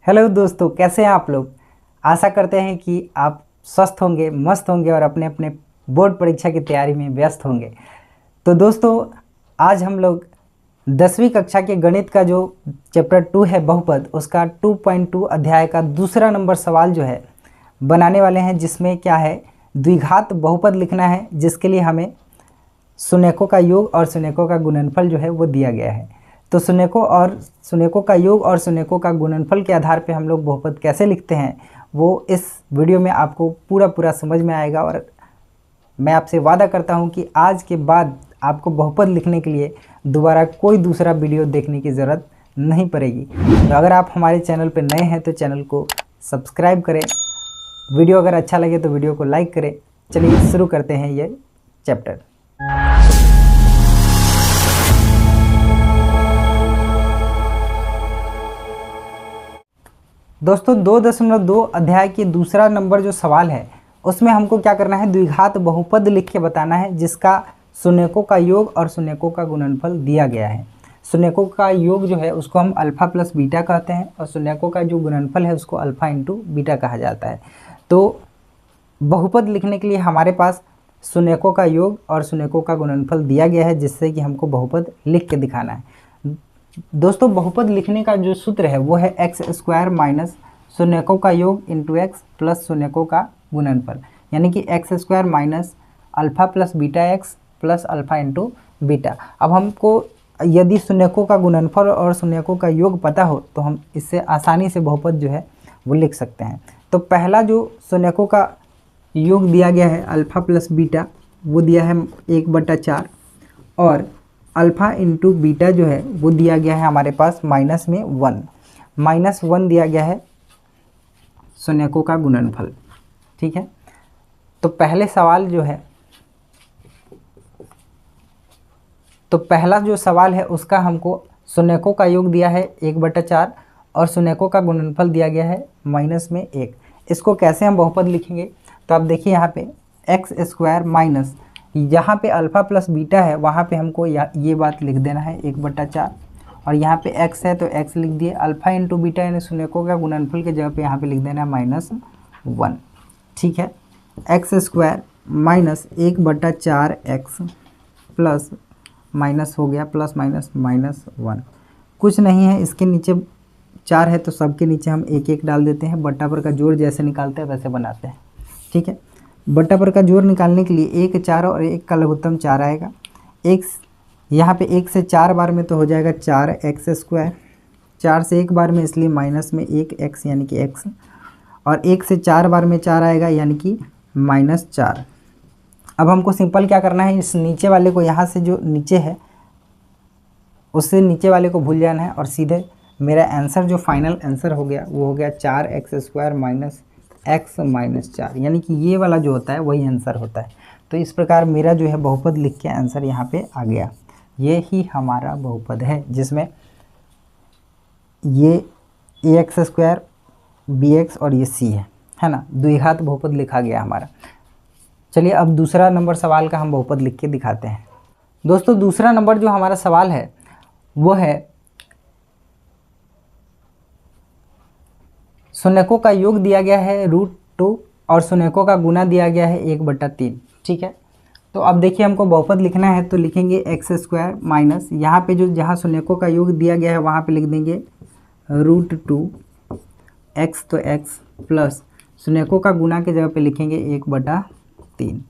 Hello दोस्तों, कैसे हैं आप लोग। आशा करते हैं कि आप स्वस्थ होंगे, मस्त होंगे और अपने अपने बोर्ड परीक्षा की तैयारी में व्यस्त होंगे। तो दोस्तों, आज हम लोग 10वीं कक्षा के गणित का जो चैप्टर 2 है बहुपद, उसका 2.2 अध्याय का दूसरा नंबर सवाल जो है बनाने वाले हैं, जिसमें क्या है, द्विघात बहुपद लिखना है, जिसके लिए हमें शून्यकों का योग और शून्यकों का गुणनफल जो है वो दिया गया है। तो शून्यकों का योग और शून्यकों का गुणनफल के आधार पे हम लोग बहुपद कैसे लिखते हैं वो इस वीडियो में आपको पूरा समझ में आएगा। और मैं आपसे वादा करता हूं कि आज के बाद आपको बहुपद लिखने के लिए दोबारा कोई दूसरा वीडियो देखने की ज़रूरत नहीं पड़ेगी। तो अगर आप हमारे चैनल पर नए हैं तो चैनल को सब्सक्राइब करें। वीडियो अगर अच्छा लगे तो वीडियो को लाइक करें। चलिए शुरू करते हैं ये चैप्टर। दोस्तों, 2.2 अध्याय के दूसरा नंबर जो सवाल है उसमें हमको क्या करना है, द्विघात बहुपद लिख के बताना है, जिसका शून्यकों का योग और शून्यकों का गुणनफल दिया गया है। शून्यकों का योग जो है उसको हम अल्फा प्लस बीटा कहते हैं और शून्यकों का जो गुणनफल है उसको अल्फा इंटू बीटा कहा जाता है। तो बहुपद लिखने के लिए हमारे पास शून्यकों का योग और शून्यकों का गुणनफल दिया गया है, जिससे कि हमको बहुपद लिख के दिखाना है। दोस्तों, बहुपद लिखने का जो सूत्र है वो है एक्स स्क्वायर माइनस शून्यकों का योग इंटू एक्स प्लस शून्यकों का गुणनफल, यानी कि x square minus alpha plus beta x plus alpha into beta. अब हमको यदि शून्यकों का गुणनफल और शून्यकों का योग पता हो तो हम इससे आसानी से बहुपद जो है वो लिख सकते हैं। तो पहला जो शून्यकों का योग दिया गया है अल्फा प्लस बीटा, वो दिया है 1/4 और अल्फ़ा इंटू बीटा जो है वो दिया गया है हमारे पास माइनस में 1 दिया गया है शून्यकों का गुणनफल। ठीक है, तो पहला जो सवाल है उसका हमको शून्यकों का योग दिया है 1/4 और शून्यकों का गुणनफल दिया गया है -1। इसको कैसे हम बहुपद लिखेंगे, तो आप देखिए यहाँ पे एक्स स्क्वायर माइनस, यहाँ पे अल्फ़ा प्लस बीटा है वहाँ पे हमको ये बात लिख देना है 1/4 और यहाँ पे x है तो x लिख दिए। अल्फ़ा इंटू बीटा यानी शून्यकों का गुणनफल के जगह पे यहाँ पे लिख देना है -1। ठीक है, x square minus 1/4 x plus minus हो गया प्लस माइनस -1। कुछ नहीं है, इसके नीचे 4 है तो सबके नीचे हम 1 डाल देते हैं। बट्टा पर का जोड़ जैसे निकालते हैं वैसे बनाते हैं। ठीक है, बट्टा पर का जोड़ निकालने के लिए 1 4 और 1 का लघुत्तम 4 आएगा। एक यहाँ पे 1 से 4 बार में तो हो जाएगा 4x स्क्वायर, 4 से 1 बार में इसलिए माइनस में 1x यानी कि x, और 1 से 4 बार में 4 आएगा यानी कि -4। अब हमको सिंपल क्या करना है, इस नीचे वाले को, यहाँ से जो नीचे है उससे नीचे वाले को भूल जाना है और सीधे मेरा आंसर जो फाइनल आंसर हो गया वो हो गया 4x square minus x minus 4, यानी कि ये वाला जो होता है वही आंसर होता है। तो इस प्रकार मेरा जो है बहुपद लिख के आंसर यहाँ पे आ गया। ये ही हमारा बहुपद है जिसमें ये ax स्क्वायर bx और ये c है ना, द्विघात बहुपद लिखा गया हमारा। चलिए अब दूसरा नंबर सवाल का हम बहुपद लिख के दिखाते हैं। दोस्तों, दूसरा नंबर जो हमारा सवाल है वो है शून्यकों का योग दिया गया है √2 और शून्यकों का गुना दिया गया है 1/3। ठीक है, तो अब देखिए हमको बहुपद लिखना है तो लिखेंगे एक्स स्क्वायर माइनस, यहाँ पे जो जहाँ शून्यकों का योग दिया गया है वहाँ पे लिख देंगे √2 एक्स, तो एक्स प्लस शून्यकों का गुना के जगह पे लिखेंगे 1/3।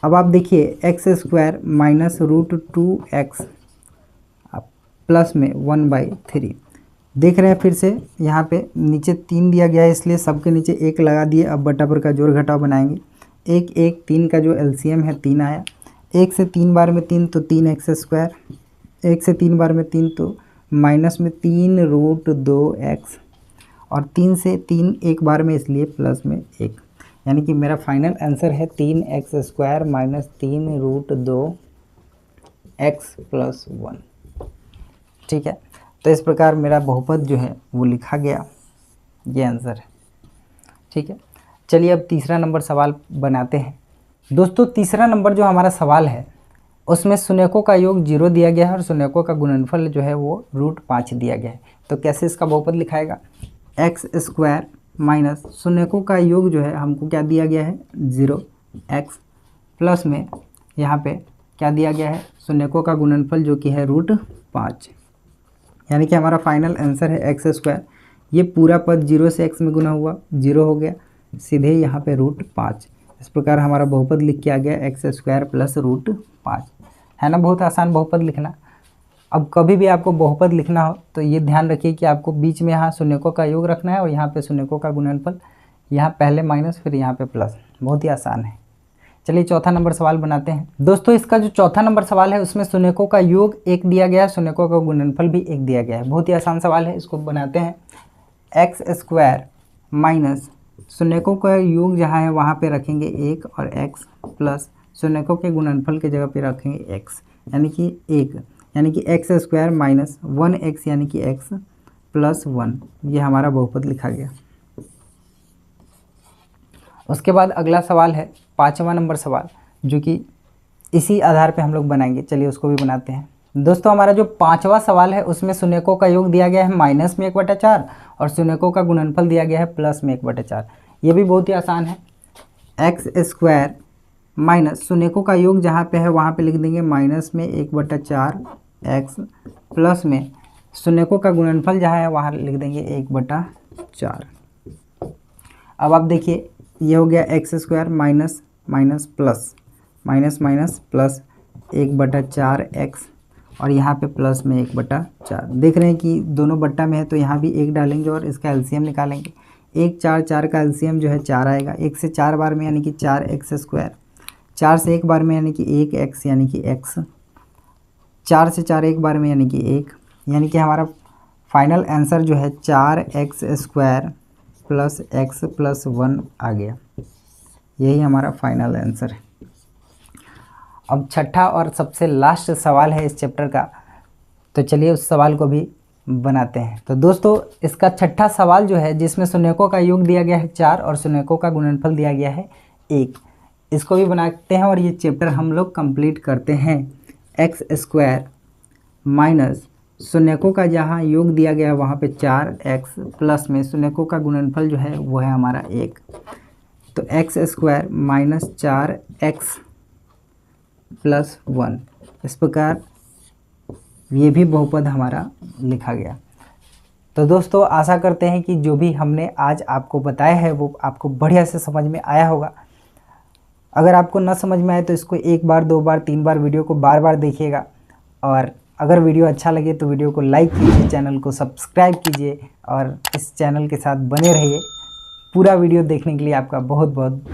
अब आप देखिए x square minus √2 x plus में 1/3 देख रहे हैं। फिर से यहाँ पे नीचे 3 दिया गया है इसलिए सबके नीचे 1 लगा दिए। अब बट्टा पर का जोड़ घटाव बनाएंगे, 1 का जो एलसीएम है 3 आया। 1 से 3 बार में 3 तो 3x स्क्वायर, 1 से 3 बार में 3 तो माइनस में 3√2x और 3 से 3 एक बार में इसलिए प्लस में 1, यानी कि मेरा फाइनल आंसर है 3x square minus 3√2x plus 1। ठीक है, तो इस प्रकार मेरा बहुपद जो है वो लिखा गया, ये आंसर है। ठीक है, चलिए अब तीसरा नंबर सवाल बनाते हैं। दोस्तों, तीसरा नंबर जो हमारा सवाल है उसमें शून्यकों का योग 0 दिया गया है और शून्यकों का गुणनफल जो है वो √5 दिया गया है। तो कैसे इसका बहुपद लिखाएगा, एक्स स्क्वायर माइनस शून्यकों का योग जो है हमको क्या दिया गया है 0x प्लस में यहाँ पे क्या दिया गया है शून्यकों का गुणनफल जो कि है √5, यानी कि हमारा फाइनल आंसर है एक्स स्क्वायर। ये पूरा पद 0 से x में गुना हुआ 0 हो गया, सीधे यहाँ पे √5। इस प्रकार हमारा बहुपद लिख के आ गया एक्स स्क्वायर प्लस √5, है ना। बहुत आसान बहुपद लिखना। अब कभी भी आपको बहुपद लिखना हो तो ये ध्यान रखिए कि आपको बीच में यहाँ शून्यकों का योग रखना है और यहाँ पे शून्यकों का गुणनफल, यहाँ पहले माइनस फिर यहाँ पे प्लस। बहुत ही आसान है। चलिए चौथा नंबर सवाल बनाते हैं। दोस्तों इसका जो चौथा नंबर सवाल है उसमें शून्यकों का योग 1 दिया गया है, शून्यकों का गुणनफल भी 1 दिया गया है। बहुत ही आसान सवाल है, इसको बनाते हैं। एक्स स्क्वायर माइनस शून्यकों का योग जहाँ है वहाँ पे रखेंगे 1 और x प्लस शून्यकों के गुणनफल के जगह पे रखेंगे x, यानी कि 1, यानी कि एक्स स्क्वायर माइनस 1x यानी कि x प्लस 1। ये हमारा बहुपद लिखा गया। उसके बाद अगला सवाल है 5वां नंबर सवाल, जो कि इसी आधार पे हम लोग बनाएंगे। चलिए उसको भी बनाते हैं। दोस्तों हमारा जो 5वां सवाल है उसमें शून्यकों का योग दिया गया है माइनस में 1/4 और शून्यकों का गुणनफल दिया गया है प्लस में 1/4। ये भी बहुत ही आसान है। एक्स स्क्वायर माइनस शून्यकों का योग जहाँ पे है वहाँ पे लिख देंगे माइनस में 1/4 x प्लस में शून्यकों का गुणनफल जहाँ है वहाँ लिख देंगे 1/4। अब आप देखिए ये हो गया x square minus minus plus, minus minus plus 1/4 x और यहाँ पे प्लस में 1/4। देख रहे हैं कि दोनों बट्टा में है तो यहाँ भी 1 डालेंगे और इसका एलसीएम निकालेंगे। 1 4 4 का एलसीएम जो है 4 आएगा। 1 से 4 बार में यानी कि 4x स्क्वायर, 4 से 1 बार में यानी कि 1x यानी कि x, 4 से 4 एक बार में यानी कि 1, यानी कि हमारा फाइनल आंसर जो है 4x square plus x plus 1 आ गया। यही हमारा फाइनल आंसर है। अब छठा और सबसे लास्ट सवाल है इस चैप्टर का, तो चलिए उस सवाल को भी बनाते हैं। तो दोस्तों इसका छठा सवाल जो है जिसमें शून्यकों का योग दिया गया है 4 और शून्यकों का गुणनफल दिया गया है 1, इसको भी बनाते हैं और ये चैप्टर हम लोग कंप्लीट करते हैं। एक्स स्क्वायर माइनस शून्यकों का जहाँ योग दिया गया है वहाँ पे 4x प्लस में शून्यकों का गुणनफल जो है वो है हमारा 1, तो x square minus 4x plus 1। इस प्रकार ये भी बहुपद हमारा लिखा गया। तो दोस्तों आशा करते हैं कि जो भी हमने आज आपको बताया है वो आपको बढ़िया से समझ में आया होगा। अगर आपको न समझ में आए तो इसको 1 बार 2 बार 3 बार वीडियो को बार बार देखिएगा, और अगर वीडियो अच्छा लगे तो वीडियो को लाइक कीजिए, चैनल को सब्सक्राइब कीजिए और इस चैनल के साथ बने रहिए। पूरा वीडियो देखने के लिए आपका बहुत बहुत